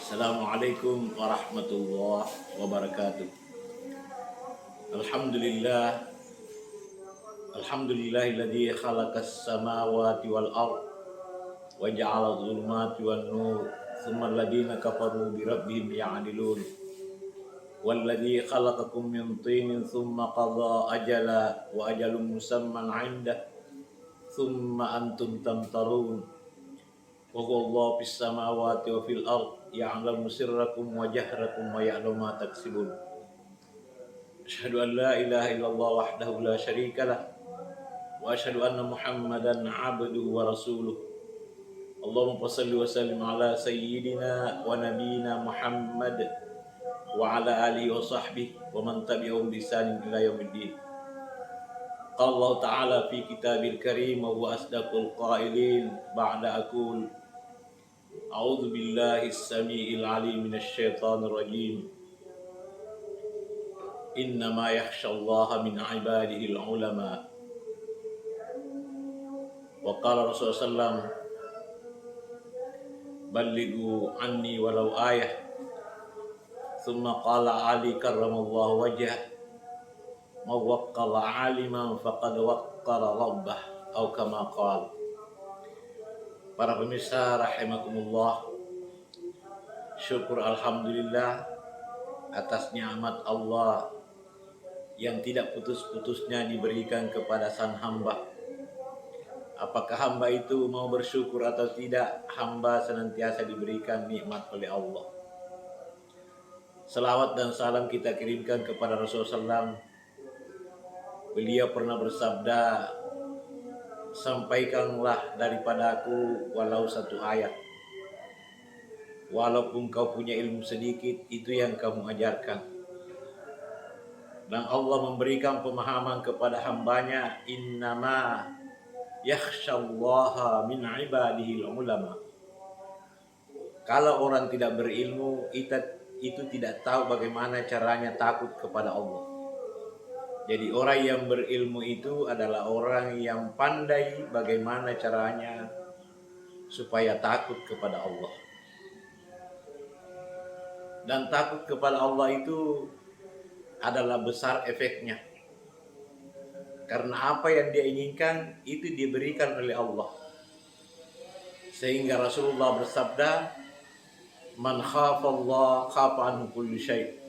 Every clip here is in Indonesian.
Assalamualaikum warahmatullahi wabarakatuh. Alhamdulillah, alhamdulillahilladzi khalaqas samawati wal ard wa ja'ala dhulumati wan nur, tsumma alladziina kafaru bi rabbihim ya'dilun. Walladzi khalaqakum min tinin tsumma qadha ajala wa ajalun musamman 'indah, tsumma antum tamtarun. Wa huwa Allahu fis samawati wa fil ard ya'lamu sirrakum wa jahrakum wa ya'lamu ma taksibun. Asyhadu an la ilaha illallah wahdahu la syarikalah wa asyhadu anna Muhammadan 'abduhu wa rasuluh. Allahumma shalli wa sallim ala sayyidina wa nabiyyina Muhammad wa ala alihi wa sahbihi wa man tabi'ahum bi ihsanin ila yaumiddin. Qala Allah ta'ala fi kitabil karim wa huwa asdaqul qailin ba'da aqul a'udzu billahi as-sami'il 'alim minasy syaithanir rajim. Innama yakhsyallaha min 'ibadihi al-'ulama. Wa qala Rasulullah sallallahu ballighu anni walau ayah. Thumma qala Ali karramallahu wajhah, ma waqqala 'aliman faqad waqqara rabbah, atau kama qala. Para pemirsa rahimakumullah, syukur alhamdulillah atas nikmat Allah yang tidak putus-putusnya diberikan kepada sang hamba. Apakah hamba itu mau bersyukur atau tidak, hamba senantiasa diberikan nikmat oleh Allah. Selawat dan salam kita kirimkan kepada Rasulullah SAW. Beliau pernah bersabda, sampaikanlah daripadaku walau satu ayat. Walaupun kau punya ilmu sedikit, itu yang kamu ajarkan. Dan Allah memberikan pemahaman kepada hambanya, innama yakhsyallaha min ibadihi ulama. Kalau orang tidak berilmu, itu tidak tahu bagaimana caranya takut kepada Allah. Jadi orang yang berilmu itu adalah orang yang pandai bagaimana caranya supaya takut kepada Allah. Dan takut kepada Allah itu adalah besar efeknya. Karena apa yang dia inginkan itu diberikan oleh Allah. Sehingga Rasulullah bersabda, man khafallah khafa anhu kulli syai'.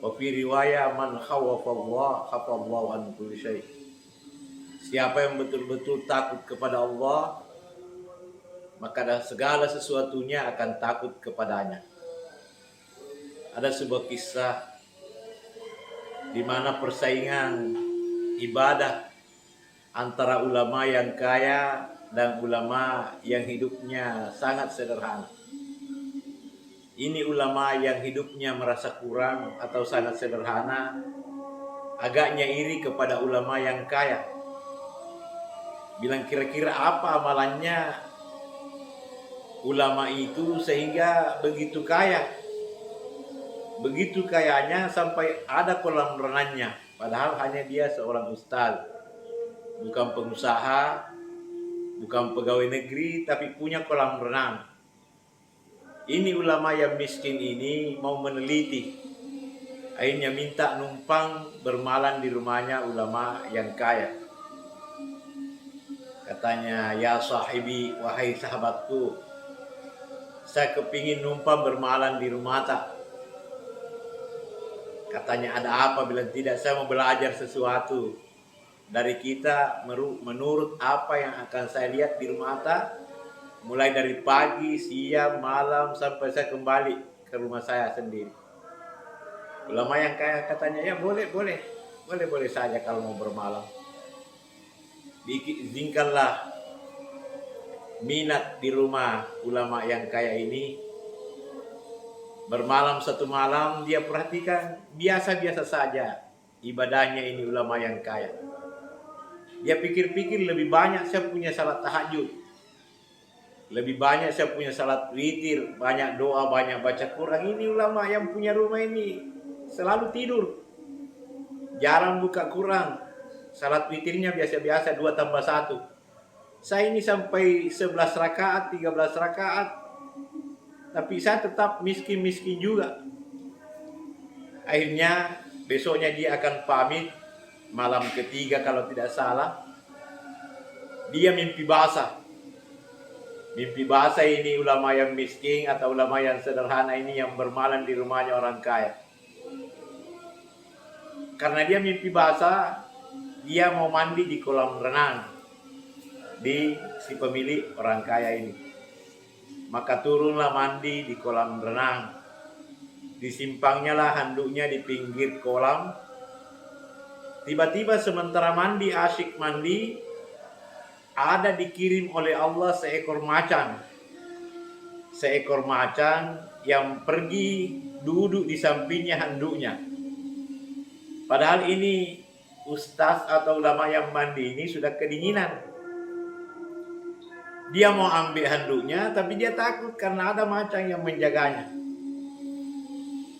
Wa fi riwayah man khawafallah khafallahu anhu kulli syai'. Siapa yang betul-betul takut kepada Allah, maka segala sesuatunya akan takut kepadanya. Ada sebuah kisah di mana persaingan ibadah antara ulama yang kaya dan ulama yang hidupnya sangat sederhana. Ini ulama yang hidupnya merasa kurang atau sangat sederhana, agaknya iri kepada ulama yang kaya. Bilang, kira-kira apa amalannya ulama itu sehingga begitu kaya? Begitu kayanya sampai ada kolam renangnya, padahal hanya dia seorang ustaz, bukan pengusaha, bukan pegawai negeri, tapi punya kolam renang. Ini ulama yang miskin ini mau meneliti, akhirnya minta numpang bermalam di rumahnya ulama yang kaya. Katanya, ya sahibi, wahai sahabatku, saya kepingin numpang bermalam di rumah tak. Katanya, ada apa? Bilang, tidak, saya mau belajar sesuatu dari kita menurut apa yang akan saya lihat di rumah Atta, mulai dari pagi, siang, malam sampai saya kembali ke rumah saya sendiri. Ulama yang kaya katanya, ya boleh saja kalau mau bermalam. Izinkanlah minat di rumah ulama yang kaya ini. Bermalam satu malam, dia perhatikan biasa-biasa saja ibadahnya ini ulama yang kaya. Dia pikir-pikir, lebih banyak saya punya salat tahajud, lebih banyak saya punya salat witir, banyak doa, banyak baca Quran. Ini ulama yang punya rumah ini selalu tidur, jarang buka Quran, salat witirnya biasa-biasa 2 tambah 1. Saya ini sampai 11 rakaat, 13 rakaat. tapi saya tetap miskin-miskin juga. Akhirnya besoknya dia akan pamit, malam ketiga kalau tidak salah, dia mimpi basah. Mimpi basah ini ulama yang miskin atau ulama yang sederhana ini yang bermalam di rumahnya orang kaya. Karena dia mimpi basah, dia mau mandi di kolam renang di si pemilik orang kaya ini. Maka turunlah mandi di kolam renang. Disimpangnya lah handuknya di pinggir kolam. Tiba-tiba sementara mandi, asyik mandi, ada dikirim oleh Allah seekor macan. Seekor macan yang pergi duduk di sampingnya handuknya. Padahal ini ustaz atau ulama yang mandi ini sudah kedinginan. Dia mau ambil handuknya tapi dia takut karena ada macan yang menjaganya.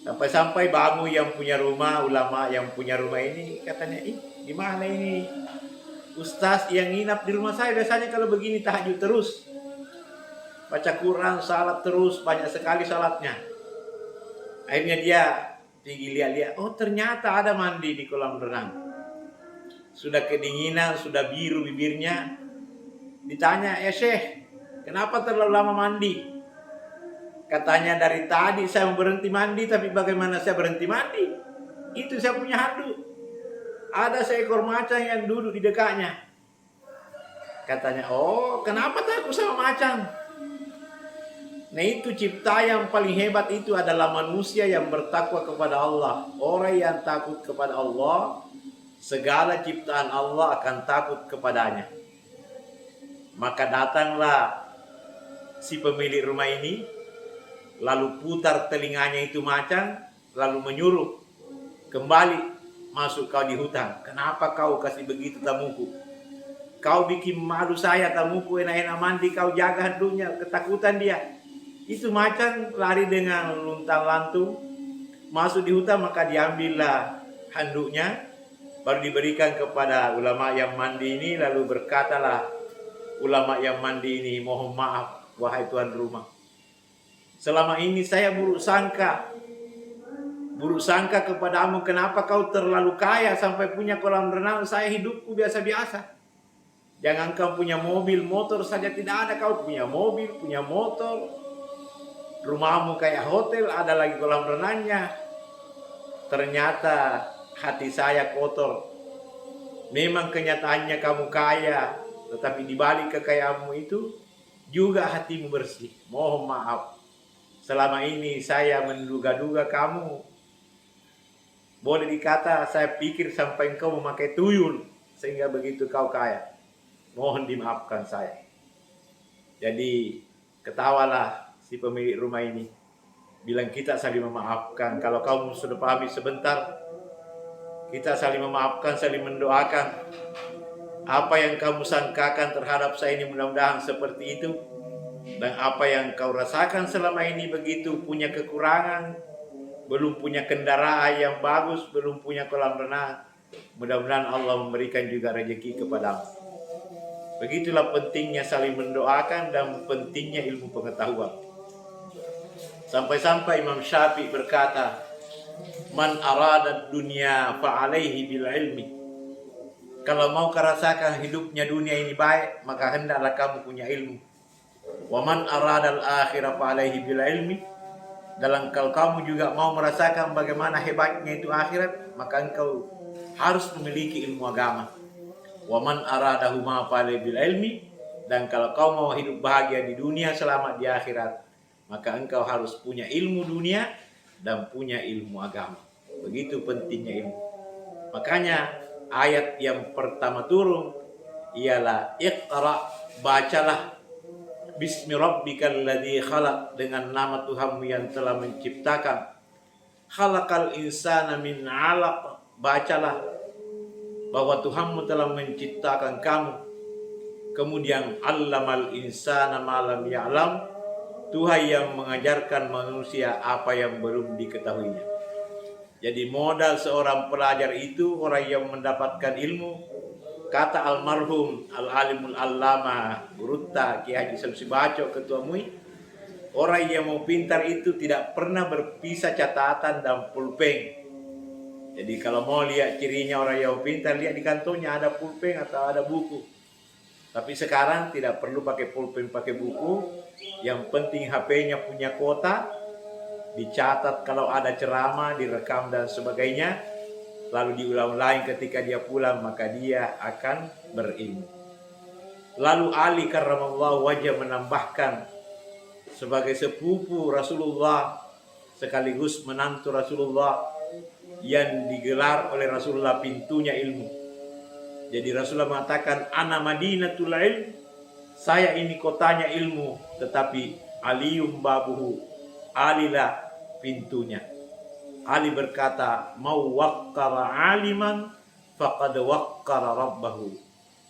Sampai-sampai bangun yang punya rumah, ulama yang punya rumah ini katanya, gimana ini ustaz yang nginap di rumah saya biasanya kalau begini tahajud terus, baca Quran, salat terus, banyak sekali salatnya. Akhirnya dia pergi lihat-lihat, oh ternyata ada mandi di kolam renang. Sudah kedinginan, sudah biru bibirnya. Ditanya, ya Syekh, kenapa terlalu lama mandi? Katanya dari tadi saya mau berhenti mandi, tapi bagaimana saya berhenti mandi? Itu saya punya handuk. Ada seekor macan yang duduk di dekatnya. Katanya, oh kenapa takut sama macan? Nah itu cipta yang paling hebat itu adalah manusia yang bertakwa kepada Allah. Orang yang takut kepada Allah, segala ciptaan Allah akan takut kepadanya. Maka datanglah si pemilik rumah ini, lalu putar telinganya itu macan, lalu menyuruh, kembali masuk kau di hutan. Kenapa kau kasih begitu tamuku? Kau bikin malu saya tamuku, enak-enak mandi, kau jaga handuknya, ketakutan dia. Itu macan lari dengan luntang lantung masuk di hutan, maka diambillah handuknya, baru diberikan kepada ulama yang mandi ini. Lalu berkatalah ulama yang mandi ini, mohon maaf wahai tuan rumah, selama ini saya buruk sangka kepadamu. Kenapa kau terlalu kaya sampai punya kolam renang? Saya hidupku biasa-biasa. Jangan kau punya mobil, motor saja tidak ada. Kau punya mobil, punya motor, rumahmu kayak hotel, ada lagi kolam renangnya. Ternyata hati saya kotor. Memang kenyataannya kamu kaya, tetapi dibalik kekayaanmu itu juga hatimu bersih. Mohon maaf, selama ini saya menduga-duga kamu. Boleh dikata saya pikir sampai engkau memakai tuyul sehingga begitu kau kaya. Mohon dimaafkan saya. Jadi ketawalah si pemilik rumah ini. Bilang kita saling memaafkan. Kalau kamu sudah pahami sebentar, kita saling memaafkan, saling mendoakan. Apa yang kamu sangkakan terhadap saya ini mudah-mudahan seperti itu. Dan apa yang kau rasakan selama ini begitu punya kekurangan, belum punya kendaraan yang bagus, belum punya kolam renang, mudah-mudahan Allah memberikan juga rezeki kepadamu. Begitulah pentingnya saling mendoakan dan pentingnya ilmu pengetahuan. Sampai-sampai Imam Syafi'i berkata, man arada dunya fa'alaihi bil ilmi. Kalau mau merasakan hidupnya dunia ini baik, maka hendaklah kamu punya ilmu. Wa man arada al-akhirah fa'alaihi bil ilmi. Dalam kalau kamu juga mau merasakan bagaimana hebatnya itu akhirat, maka engkau harus memiliki ilmu agama. Wa man aradahu ma fa'alaihi bil ilmi. Dan kalau kau mau hidup bahagia di dunia, selamat di akhirat, maka engkau harus punya ilmu dunia dan punya ilmu agama. Begitu pentingnya ilmu. Makanya ayat yang pertama turun ialah Iqra, bacalah, bismi rabbikal ladzi khalaq, dengan nama Tuhanmu yang telah menciptakan. Khalaqal insana min 'alaq, bacalah bahwa Tuhanmu telah menciptakan kamu. Kemudian allamal insana ma lam ya'lam, Tuhan yang mengajarkan manusia apa yang belum diketahuinya. Jadi modal seorang pelajar itu orang yang mendapatkan ilmu. Kata almarhum al-alimul allama Burutta Ki Haji Samsi Baco Ketua MUI, Orang yang mau pintar itu tidak pernah berpisah catatan dan pulpen. Jadi kalau mau lihat cirinya orang yang pintar, lihat di kantongnya ada pulpen atau ada buku. Tapi sekarang tidak perlu pakai pulpen, pakai buku. Yang penting HP-nya punya kuota, dicatat kalau ada ceramah, direkam dan sebagainya. Lalu diulang lain ketika dia pulang, maka dia akan berilmu. Lalu Ali karramallahu wajah menambahkan, sebagai sepupu Rasulullah sekaligus menantu Rasulullah yang digelar oleh Rasulullah pintunya ilmu. Jadi Rasulullah mengatakan, ana madinatul ilm, saya ini kotanya ilmu, tetapi aliyum babuhu, alilah pintunya. Ali berkata, mau waqqara aliman faqad waqqara rabbahu.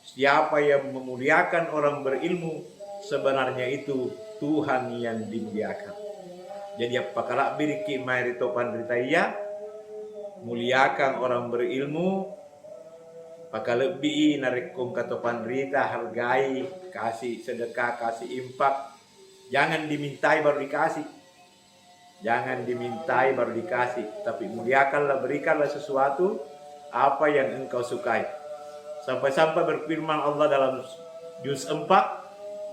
Siapa yang memuliakan orang berilmu, sebenarnya itu Tuhan yang dimuliakan. Jadi apakah biriki mairi topan ritaya, muliakan orang berilmu, maka lebih narikum katopan rita, hargai, kasih sedekah, kasih impak. Jangan dimintai baru dikasih. Jangan dimintai baru dikasih, tapi muliakanlah, berikanlah sesuatu apa yang engkau sukai. Sampai-sampai berfirman Allah dalam juz 4,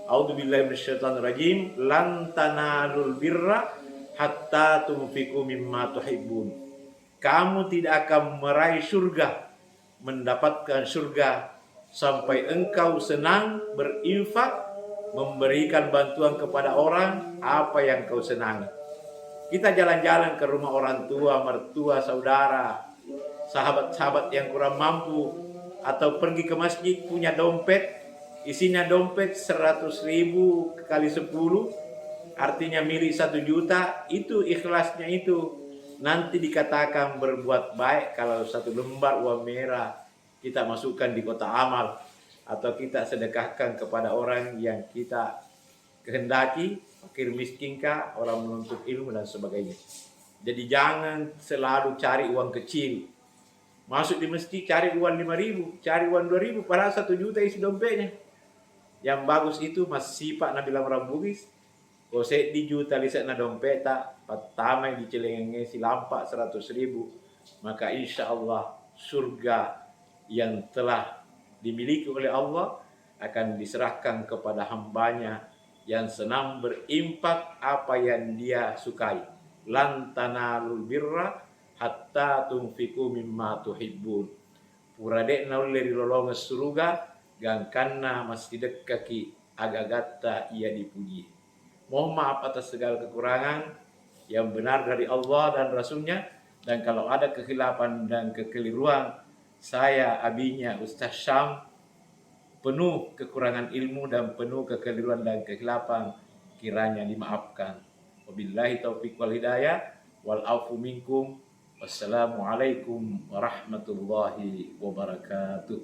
A'udzubillahi minasyaitonirrajim, lan tanalul birra hatta tunfiqu mimma tuhibbun. Kamu tidak akan meraih surga, mendapatkan surga sampai engkau senang berinfak, memberikan bantuan kepada orang apa yang kau senangi. Kita jalan-jalan ke rumah orang tua, mertua, saudara, sahabat-sahabat yang kurang mampu, atau pergi ke masjid punya dompet, isinya dompet 100.000 kali 10, artinya milik 1 juta, itu ikhlasnya itu. Nanti dikatakan berbuat baik kalau 1 lembar uang merah kita masukkan di kotak amal, atau kita sedekahkan kepada orang yang kita kehendaki, fakir miskinkah, orang menuntut ilmu dan sebagainya. Jadi jangan selalu cari uang kecil. Masuk di masjid cari uang 5.000, cari uang 2.000, padahal 1 juta isi dompetnya. Yang bagus itu masih Pak Nabi orang Bugis. Kosek di juta lihat na dompeta, pertama di celengenge si lampak 100.000, maka insya Allah surga yang telah dimiliki oleh Allah akan diserahkan kepada hambanya yang senang berimpak apa yang dia sukai. Lan tanalul birra hatta tunfiku mimma tuhibbun. Puradek nauleri lolonga surga gangkanna masih dekaki agagatta ia dipuji. Mohon maaf atas segala kekurangan, yang benar dari Allah dan Rasulnya, dan kalau ada kekhilafan dan kekeliruan, saya abinya Ustaz Syam, penuh kekurangan ilmu dan penuh kekeliruan dan kekhilafan, kiranya dimaafkan. Wabillahi taufiq wal hidayah, wal afu minkum. Wassalamualaikum warahmatullahi wabarakatuh.